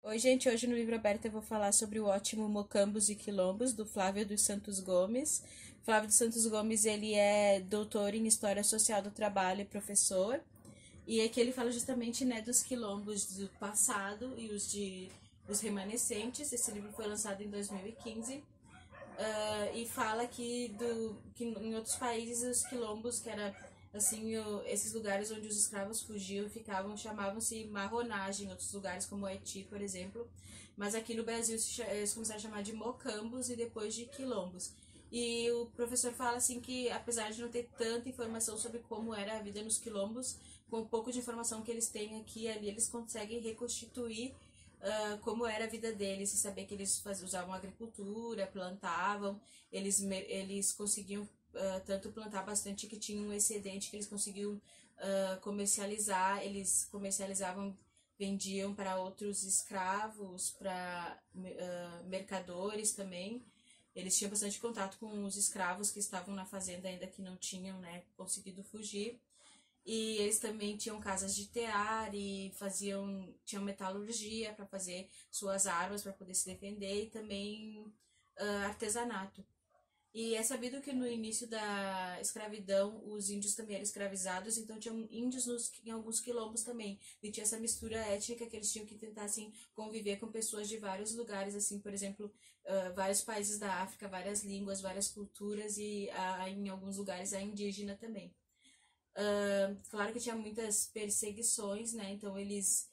Oi, gente. Hoje no Livro Aberto eu vou falar sobre o ótimo Mocambos e Quilombos, do Flávio dos Santos Gomes. Flávio dos Santos Gomes, ele é doutor em História Social do Trabalho e professor. E aqui ele fala justamente, né, dos quilombos do passado e os remanescentes. Esse livro foi lançado em 2015. E fala que em outros países os quilombos, que era assim, esses lugares onde os escravos fugiam, chamavam-se marronagem, em outros lugares como Haiti, por exemplo. Mas aqui no Brasil eles começaram a chamar de mocambos e depois de quilombos. E o professor fala assim que, apesar de não ter tanta informação sobre como era a vida nos quilombos, com o pouco de informação que eles têm aqui e ali, eles conseguem reconstituir como era a vida deles, e saber que eles usavam agricultura, plantavam, eles conseguiam tanto plantar bastante que tinha um excedente que eles conseguiam comercializar, eles comercializavam, vendiam para outros escravos, para mercadores também. Eles tinham bastante contato com os escravos que estavam na fazenda ainda que não tinham, né, conseguido fugir. E eles também tinham casas de tear e tinham metalurgia para fazer suas armas para poder se defender e também artesanato. E é sabido que no início da escravidão os índios também eram escravizados, então tinham índios em alguns quilombos também. E tinha essa mistura étnica que eles tinham que tentar assim conviver com pessoas de vários lugares, assim, por exemplo, vários países da África, várias línguas, várias culturas e em alguns lugares a indígena também. Claro que tinha muitas perseguições, né? Então eles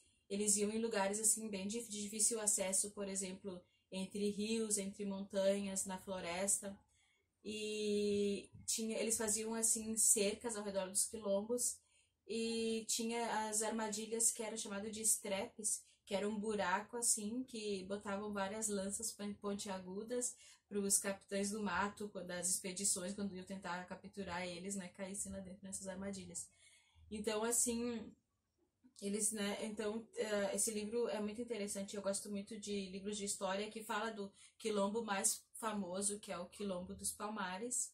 iam em lugares assim bem de difícil acesso, por exemplo, entre rios, entre montanhas, na floresta. E eles faziam assim cercas ao redor dos quilombos e tinha as armadilhas que eram chamadas de strepes, que era um buraco assim que botavam várias lanças pontiagudas para os capitães do mato das expedições, quando iam tentar capturar eles, né, caíssem lá dentro nessas armadilhas. Então assim, eles, né, então esse livro é muito interessante. Eu gosto muito de livros de história que fala do quilombo mais famoso, que é o Quilombo dos Palmares,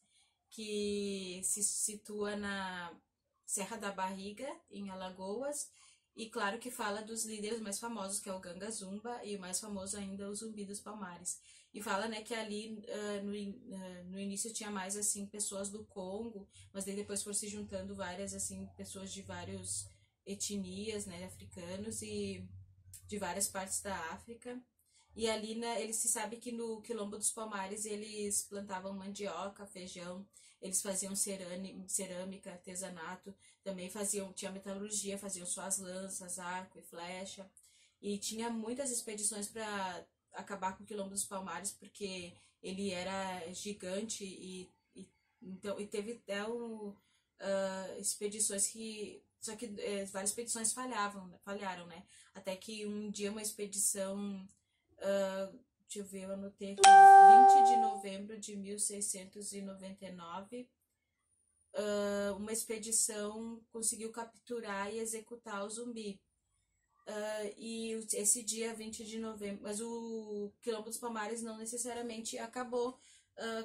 que se situa na Serra da Barriga, em Alagoas, e claro que fala dos líderes mais famosos, que é o Ganga Zumba, e o mais famoso ainda, o Zumbi dos Palmares. E fala, né, que ali no início tinha mais, assim, pessoas do Congo, mas daí depois foram se juntando várias, assim, pessoas de vários etnias, né, africanos e de várias partes da África. E ali, né, ele se sabe que no Quilombo dos Palmares eles plantavam mandioca, feijão, eles faziam cerâmica, artesanato, também tinha metalurgia, faziam suas lanças, arco e flecha. E tinha muitas expedições para acabar com o Quilombo dos Palmares, porque ele era gigante então, e teve até expedições que. Só que várias expedições falharam, né? Até que um dia uma expedição. Deixa eu ver, eu anotei aqui. 20 de novembro de 1699. Uma expedição conseguiu capturar e executar o zumbi. E esse dia 20 de novembro. Mas o Quilombo dos Palmares não necessariamente acabou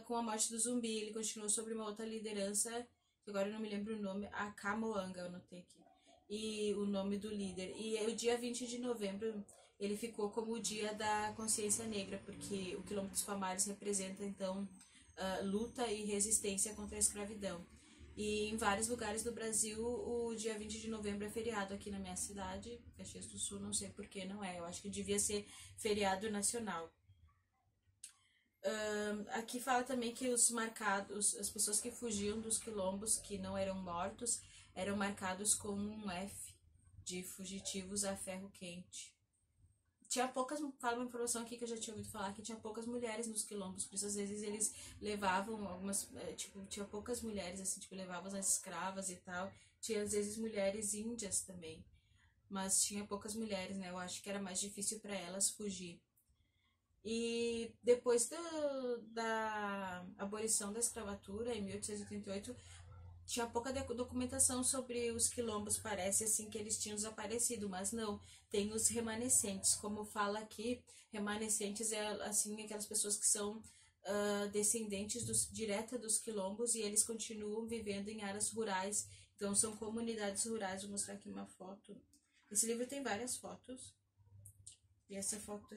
com a morte do zumbi. Ele continuou sobre uma outra liderança, que agora eu não me lembro o nome, a Camoanga, eu anotei aqui. E o nome do líder. E o dia 20 de novembro ele ficou como o dia da consciência negra, porque o Quilombo dos Palmares representa, então, luta e resistência contra a escravidão. E em vários lugares do Brasil, o dia 20 de novembro é feriado. Aqui na minha cidade, Caxias do Sul, não sei por que não é. Eu acho que devia ser feriado nacional. Aqui fala também que as pessoas que fugiam dos quilombos, que não eram mortos, eram marcados com um F, de fugitivos a ferro quente. Tinha poucas, fala uma informação aqui que eu já tinha ouvido falar, que tinha poucas mulheres nos quilombos, por isso às vezes eles levavam algumas, tipo, tinha poucas mulheres, assim, tipo, levavam as escravas e tal. Tinha às vezes mulheres índias também, mas tinha poucas mulheres, né? Eu acho que era mais difícil para elas fugir. E depois da abolição da escravatura, em 1888, tinha pouca documentação sobre os quilombos, parece assim que eles tinham desaparecido, mas não, tem os remanescentes, como fala aqui, remanescentes é assim aquelas pessoas que são descendentes direta dos quilombos e eles continuam vivendo em áreas rurais, então são comunidades rurais. Vou mostrar aqui uma foto. Esse livro tem várias fotos. E essa foto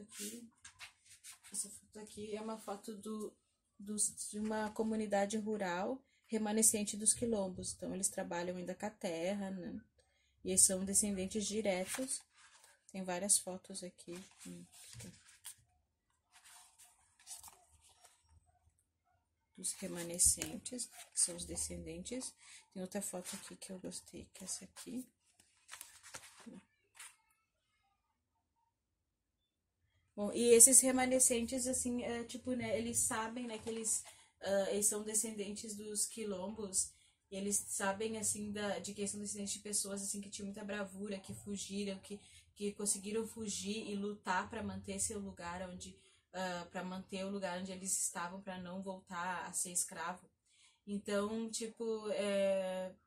aqui é uma foto de uma comunidade rural remanescente dos quilombos. Então, eles trabalham ainda com a terra, né? E eles são descendentes diretos. Tem várias fotos aqui. Dos remanescentes, que são os descendentes. Tem outra foto aqui que eu gostei, que é essa aqui. Bom, e esses remanescentes, assim, tipo, né, eles sabem, né, que eles são descendentes dos quilombos, e eles sabem, assim, de que eles são descendentes de pessoas, assim, que tinham muita bravura, que fugiram, que conseguiram fugir e lutar para manter seu lugar onde, para manter o lugar onde eles estavam, para não voltar a ser escravo. Então, tipo,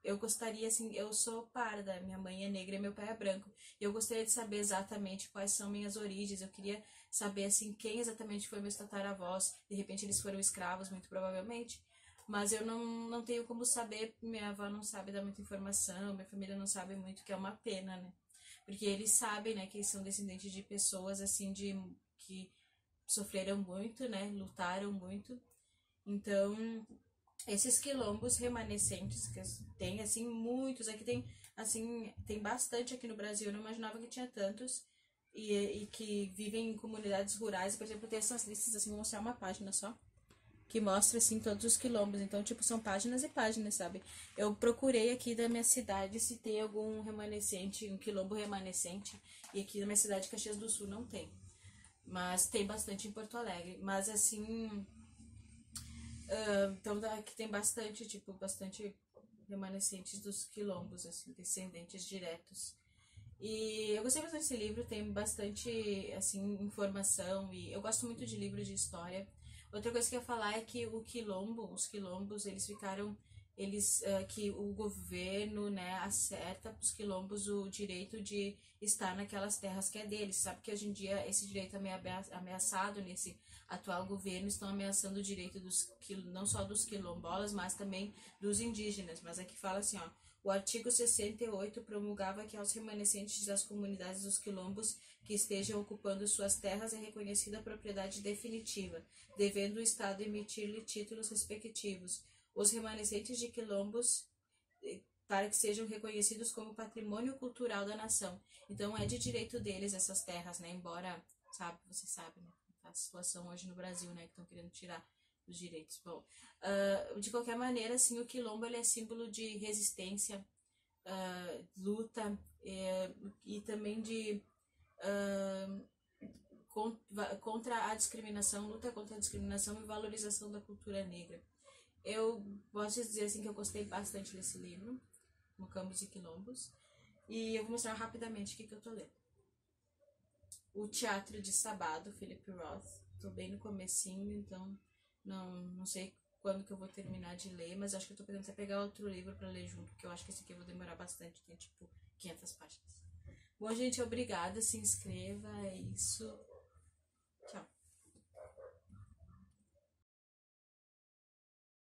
eu gostaria, assim, eu sou parda, minha mãe é negra e meu pai é branco. Eu gostaria de saber exatamente quais são minhas origens, eu queria saber, assim, quem exatamente foi meus tataravós. De repente eles foram escravos, muito provavelmente. Mas eu não tenho como saber, minha avó não sabe dar muita informação, minha família não sabe muito, que é uma pena, né? Porque eles sabem, né, que eles são descendentes de pessoas, assim, que sofreram muito, né, lutaram muito. Então, esses quilombos remanescentes, que tem, assim, muitos, aqui tem, assim, tem bastante aqui no Brasil, eu não imaginava que tinha tantos, e que vivem em comunidades rurais. Por exemplo, tem essas listas, assim, vou mostrar uma página só, que mostra, assim, todos os quilombos. Então, tipo, são páginas e páginas, sabe? Eu procurei aqui da minha cidade se tem algum remanescente, um quilombo remanescente, e aqui na minha cidade, Caxias do Sul, não tem. Mas tem bastante em Porto Alegre. Mas, assim, então aqui tem bastante, tipo, bastante remanescentes dos quilombos, assim, descendentes diretos. E eu gostei bastante desse livro, tem bastante, assim, informação, e eu gosto muito de livros de história. Outra coisa que eu ia falar é que os quilombos, eles ficaram, que o governo, né, acerta para os quilombos o direito de estar naquelas terras que é deles. Sabe que hoje em dia esse direito é meio ameaçado nesse atual governo, estão ameaçando o direito não só dos quilombolas, mas também dos indígenas. Mas aqui fala assim, ó, o artigo 68 promulgava que aos remanescentes das comunidades dos quilombos que estejam ocupando suas terras é reconhecida a propriedade definitiva, devendo o Estado emitir-lhe títulos respectivos. Os remanescentes de quilombos, para que sejam reconhecidos como patrimônio cultural da nação. Então é de direito deles essas terras, né? Embora, você sabe, né? A situação hoje no Brasil, né? Que estão querendo tirar os direitos. Bom, de qualquer maneira, assim, o quilombo ele é símbolo de resistência, luta, e também de contra a discriminação, luta contra a discriminação e valorização da cultura negra. Eu posso dizer, assim, que eu gostei bastante desse livro, Mocambos e Quilombos, e eu vou mostrar rapidamente o que eu tô lendo. O Teatro de Sabá, do Philip Roth. Tô bem no comecinho, então não sei quando que eu vou terminar de ler, mas acho que eu tô pensando até pegar outro livro pra ler junto, porque eu acho que esse aqui eu vou demorar bastante, tem tipo 500 páginas. Bom, gente, obrigada, se inscreva, é isso.